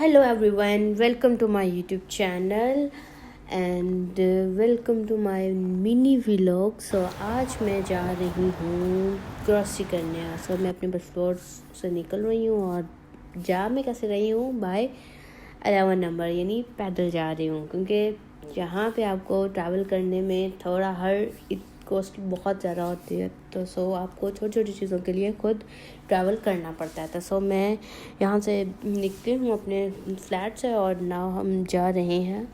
Hello everyone, welcome to my YouTube channel and welcome to my mini vlog. So आज मैं जा रही हूँ ग्रॉसरी करने। सो मैं अपने बस फ्लोर से निकल रही हूँ और जा मैं कैसे रही हूँ बाय 11 नंबर, यानी पैदल जा रही हूँ, क्योंकि यहाँ पे आपको ट्रैवल करने में थोड़ा कॉस्ट बहुत ज़्यादा होती है। तो आपको छोटी छोटी चीज़ों के लिए खुद ट्रैवल करना पड़ता है। तो मैं यहाँ से निकली हूँ अपने फ्लैट से और नाउ हम जा रहे हैं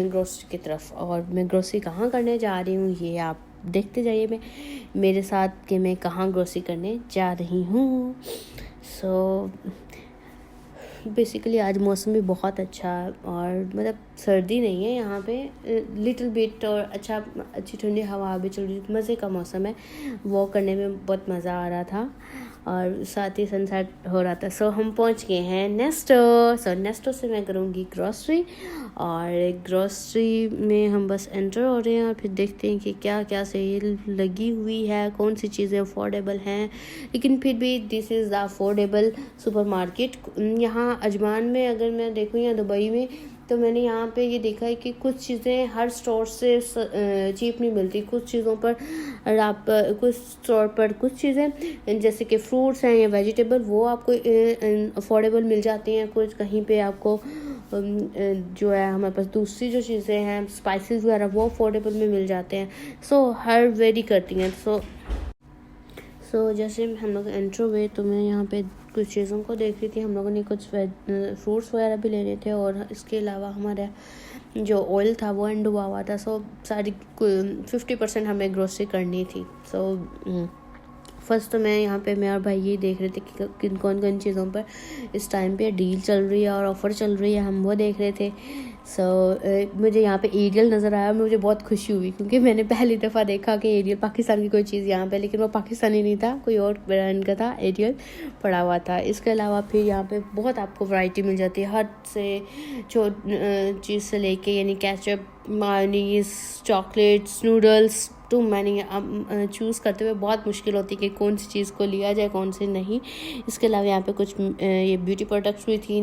ग्रोसरी की तरफ। और मैं ग्रोसरी कहाँ करने जा रही हूँ ये आप देखते जाइए मेरे साथ कि मैं कहाँ ग्रोसरी करने जा रही हूँ। बेसिकली आज मौसम भी बहुत अच्छा और मतलब सर्दी नहीं है यहाँ पे, लिटिल बिट, और अच्छी ठंडी हवा भी चल रही, मज़े का मौसम है। वॉक करने में बहुत मज़ा आ रहा था और साथ ही सनसेट हो रहा था। हम पहुँच गए हैं नेस्टो। नेस्टो से मैं करूँगी ग्रॉसरी, और ग्रॉसरी में हम बस एंटर हो रहे हैं और फिर देखते हैं कि क्या क्या सेल लगी हुई है, कौन सी चीज़ें अफोर्डेबल हैं। लेकिन फिर भी this is the affordable supermarket. यहाँ अजमान में अगर मैं देखूँ या दुबई में, तो मैंने यहाँ पे ये देखा है कि कुछ चीज़ें हर स्टोर से चीप नहीं मिलती। कुछ चीज़ों पर कुछ स्टोर पर कुछ चीज़ें जैसे कि फ्रूट्स हैं या वेजिटेबल वो आपको अफोर्डेबल मिल जाती हैं। कुछ कहीं पे आपको जो है हमारे पास दूसरी जो चीज़ें हैं स्पाइसेस वगैरह वो अफोर्डेबल में मिल जाते हैं। हर वेरी करती हैं। जैसे हम लोग एंटर हुए तो मैं यहाँ पे कुछ चीज़ों को देख रही थी। हम लोगों ने कुछ फ्रूट्स वगैरह भी लेने थे और इसके अलावा हमारा जो ऑयल था वो एंड हुआ था। सारी 50% हमें ग्रोसरी करनी थी। फर्स्ट तो मैं यहाँ पे मैं और भाई ये देख रहे थे कि किन कौन कौन चीज़ों पर इस टाइम पे डील चल रही है और ऑफ़र चल रही है, हम वो देख रहे थे। मुझे यहाँ पे एरियल नज़र आया और मुझे बहुत खुशी हुई, क्योंकि मैंने पहली दफ़ा देखा कि एरियल पाकिस्तान की कोई चीज़ यहाँ पे, लेकिन वो पाकिस्तानी नहीं था, कोई और ब्रांड का था, एरियल पड़ा हुआ था। इसके अलावा फिर यहाँ पे बहुत आपको वैरायटी मिल जाती है, हर से चीज़ से लेके, यानी ketchup, mayonnaise, chocolates, noodles, too many choose करते हुए बहुत मुश्किल होती है कि कौन सी चीज़ को लिया जाए कौन सी नहीं। इसके अलावा यहाँ पे कुछ ये ब्यूटी प्रोडक्ट्स भी थी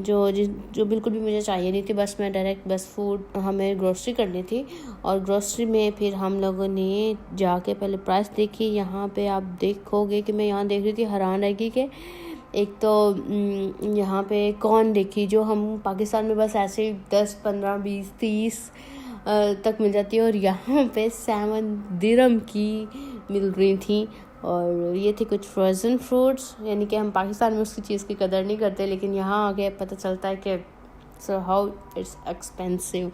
जो बिल्कुल भी मुझे चाहिए नहीं थी। बस फूड हमें ग्रोसरी करनी थी, और ग्रोसरी में फिर हम लोगों ने जाके पहले प्राइस देखी। यहाँ पे आप देखोगे कि मैं यहाँ देख रही थी, हैरान रहेगी कि एक तो यहाँ पे कॉर्न देखी जो हम पाकिस्तान में बस ऐसे 10, 15, 20, 30 तक मिल जाती है, और यहाँ पे 7 दिरहम की मिल रही थी। और ये थी कुछ फ्रोज़न फ्रूट्स, यानी कि हम पाकिस्तान में उसकी चीज़ की कदर नहीं करते, लेकिन यहाँ आके पता चलता है कि हाउ इट्स एक्सपेंसिव।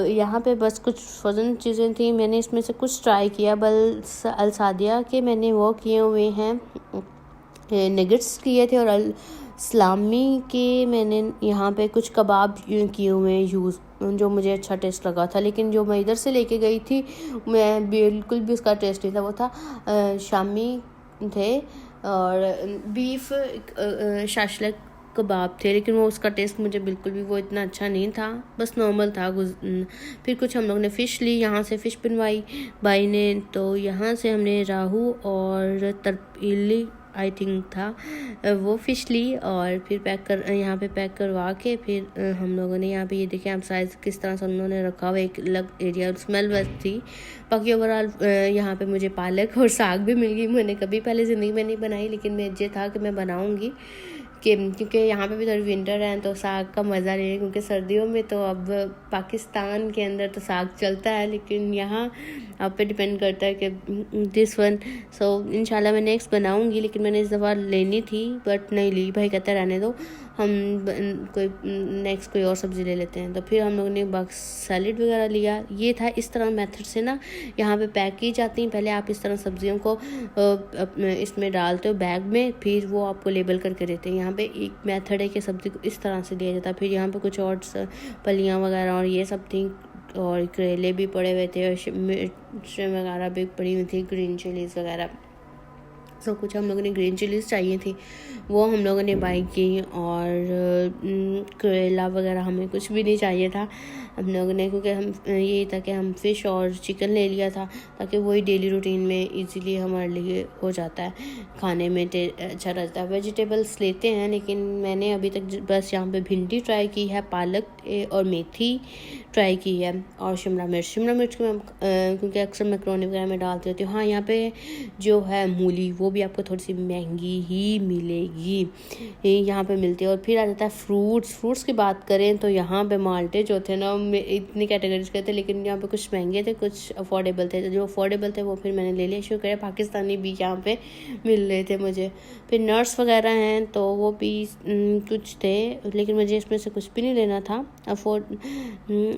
यहाँ पे बस कुछ फ्रोज़न चीज़ें थी। मैंने इसमें से कुछ ट्राई किया। अल सादिया के मैंने वो किए हुए हैं, नगेट्स किए थे, और सलामी के मैंने यहाँ पे कुछ कबाब किए हुए हैं यूज़, जो मुझे अच्छा टेस्ट लगा था। लेकिन जो मैं इधर से लेके गई थी मैं बिल्कुल भी उसका टेस्ट नहीं था। वो था शामी थे और बीफ शाशलक कबाब थे, लेकिन वो उसका टेस्ट मुझे बिल्कुल भी वो इतना अच्छा नहीं था, बस नॉर्मल था। फिर कुछ हम लोग ने फ़िश ली, यहाँ से फ़िश बनवाई भाई ने। तो यहाँ से हमने राहू और तरपीली आई थिंक था वो फ़िश ली, और फिर यहाँ पे पैक करवा के फिर हम लोगों ने यहाँ पे ये देखें आप साइज़ किस तरह से उन्होंने रखा हुआ, एक अलग एरिया, स्मेल बेस्ट थी। बाकी ओवरऑल यहाँ पे मुझे पालक और साग भी मिल गई। मैंने कभी पहले ज़िंदगी में नहीं बनाई, लेकिन ये था कि मैं बनाऊँगी, क्योंकि यहाँ पे भी थोड़ी विंटर है तो साग का मज़ा नहीं है। क्योंकि सर्दियों में तो अब पाकिस्तान के अंदर तो साग चलता है, लेकिन यहाँ आप पे डिपेंड करता है कि दिस वन। इंशाल्लाह मैं नेक्स्ट बनाऊँगी, लेकिन मैंने इस दफ़ा लेनी थी बट नहीं ली। भाई कहता रहने दो, हम नेक्स्ट कोई और सब्ज़ी ले लेते हैं। तो फिर हम लोगों ने बॉक्स सैलेड वगैरह लिया। ये था, इस तरह मेथड से ना यहाँ पे पैक की जाती हैं। पहले आप इस तरह सब्जियों को इसमें डालते हो बैग में, फिर वो आपको लेबल करके देते हैं। यहाँ पे एक मेथड है कि सब्ज़ी को इस तरह से दिया जाता है। फिर यहाँ पे कुछ और फलियाँ वगैरह और ये सब थी, और करेले भी पड़े हुए थे, और मिर्च वगैरह भी पड़ी हुई थी, ग्रीन चिलीज़ वगैरह। कुछ हम लोगों ने ग्रीन चिलीज़ चाहिए थी, वो हम लोगों ने बाई की, और करेला वगैरह हमें कुछ भी नहीं चाहिए था। हम लोगों ने, क्योंकि हम ये था कि हम फ़िश और चिकन ले लिया था ताकि वही डेली रूटीन में इजीली हमारे लिए हो जाता है, खाने में अच्छा रहता है। वेजिटेबल्स लेते हैं, लेकिन मैंने अभी तक बस यहाँ पे भिंडी ट्राई की है, पालक और मेथी ट्राई की है, और शिमला मिर्च को मैं क्योंकि अक्सर मैक्रोनी वगैरह में डालती होती हूँ। हाँ, यहाँ पे जो है मूली वो भी आपको थोड़ी सी महंगी ही मिलेगी, यहाँ पे मिलती है। और फिर आ जाता है फ्रूट्स की बात करें तो यहाँ पे माल्टे जो थे ना, इतनी कैटेगरीज के थे, लेकिन यहाँ पे कुछ महंगे थे, कुछ अफोर्डेबल थे। जो अफोर्डेबल थे वो फिर मैंने ले लिया। शुक्र है पाकिस्तानी भी यहाँ पे मिल रहे थे मुझे। फिर नट्स वगैरह हैं तो वो भी कुछ थे, लेकिन मुझे इसमें से कुछ भी नहीं लेना था।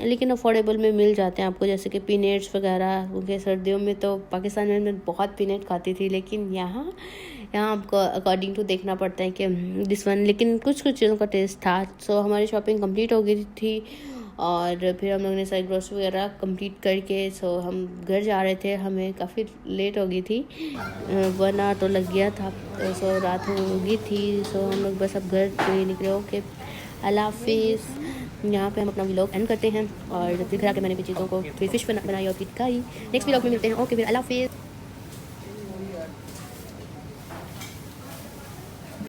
लेकिन अफोर्डेबल में मिल जाते हैं आपको, जैसे कि पीनट्स वगैरह, क्योंकि सर्दियों में तो पाकिस्तान में मैं बहुत पीनट खाती थी, लेकिन यहाँ आपको अकॉर्डिंग टू देखना पड़ता है कि दिस वन, लेकिन कुछ चीज़ों का टेस्ट था। सो हमारी शॉपिंग कंप्लीट हो गई थी और फिर हम लोगों ने सारी ग्रोसरी वगैरह कंप्लीट करके सो हम घर जा रहे थे। हमें काफ़ी लेट हो गई थी, 1 आवर तो लग गया था, सो रात हो गई थी। सो हम लोग बस अब घर के लिए निकले। ओके, अल्लाह हाफिज़। यहाँ पे हम अपना व्लॉग एंड करते हैं, और फिर घर आके मैंने भी चीज़ों को फिर फिश बनाई और फिर खाई। नेक्स्ट व्लॉग में मिलते हैं। ओके, फिर अल्लाह हाफिज़।